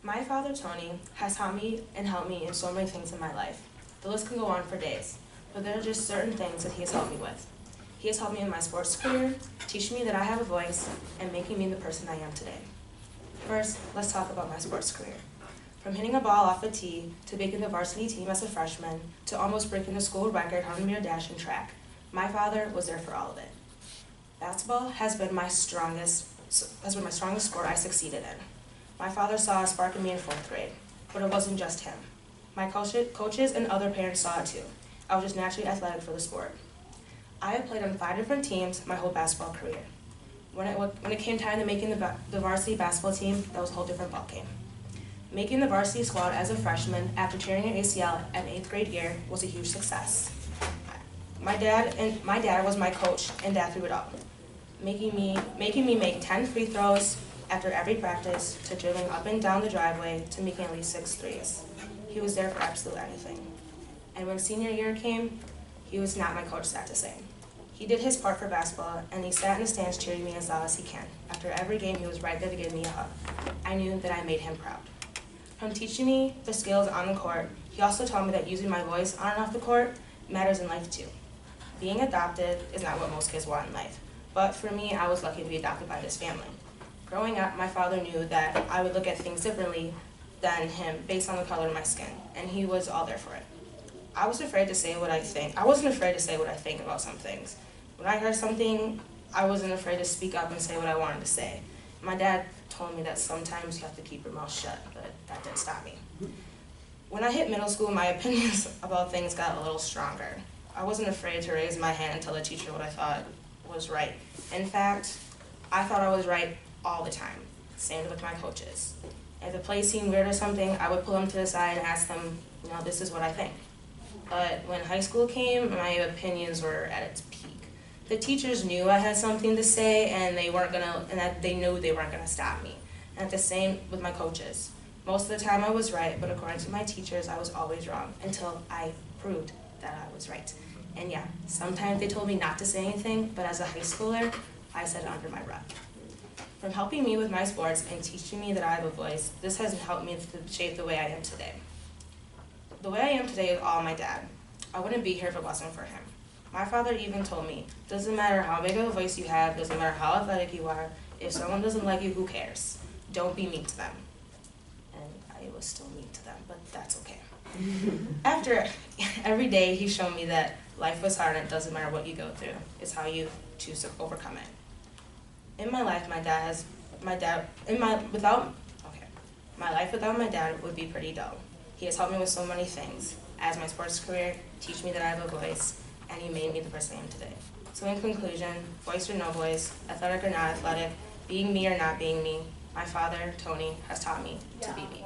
My father, Tony, has taught me and helped me in so many things in my life. The list can go on for days, but there are just certain things that he has helped me with. He has helped me in my sports career, teaching me that I have a voice, and making me the person I am today. First, let's talk about my sports career. From hitting a ball off a tee, to making the varsity team as a freshman, to almost breaking the school record 100-meter dash in track, my father was there for all of it. Basketball has been my strongest sport I succeeded in. My father saw a spark in me in 4th grade, but it wasn't just him. My coaches and other parents saw it too. I was just naturally athletic for the sport. I have played on 5 different teams my whole basketball career. When it came time to making the varsity basketball team, that was a whole different ballgame. Making the varsity squad as a freshman after tearing an ACL at 8th grade year was a huge success. My dad was my coach, and Dad threw it up, making me make 10 free throws after every practice, to dribbling up and down the driveway, to making at least 6 threes. He was there for absolutely anything. And when senior year came, he was not my coach, sad to say. He did his part for basketball, and he sat in the stands cheering me as loud as he can. After every game, he was right there to give me a hug. I knew that I made him proud. From teaching me the skills on the court, he also taught me that using my voice on and off the court matters in life too. Being adopted is not what most kids want in life, but for me, I was lucky to be adopted by this family. Growing up, my father knew that I would look at things differently than him based on the color of my skin, and he was all there for it. I wasn't afraid to say what I think about some things. When I heard something, I wasn't afraid to speak up and say what I wanted to say. My dad told me that sometimes you have to keep your mouth shut, but that didn't stop me. When I hit middle school, my opinions about things got a little stronger. I wasn't afraid to raise my hand and tell the teacher what I thought was right. In fact, I thought I was right all the time. Same with my coaches. If the play seemed weird or something, I would pull them to the side and ask them, this is what I think. But when high school came, my opinions were at its peak. The teachers knew I had something to say, and they knew they weren't gonna stop me. And the same with my coaches. Most of the time I was right, but according to my teachers, I was always wrong until I proved that I was right. And yeah, sometimes they told me not to say anything, but as a high schooler, I said it under my breath. From helping me with my sports and teaching me that I have a voice, this has helped me to shape the way I am today. The way I am today is all my dad. I wouldn't be here if it wasn't for him. My father even told me, doesn't matter how big of a voice you have, doesn't matter how athletic you are, if someone doesn't like you, who cares? Don't be mean to them. And I was still mean to them, but that's okay. After every day, he showed me that life was hard and it doesn't matter what you go through. It's how you choose to overcome it. In my life, my life without my dad would be pretty dull. He has helped me with so many things. As my sports career, teach me that I have a voice, and he made me the person I am today. So in conclusion, voice or no voice, athletic or not athletic, being me or not being me, my father, Tony, has taught me to be me.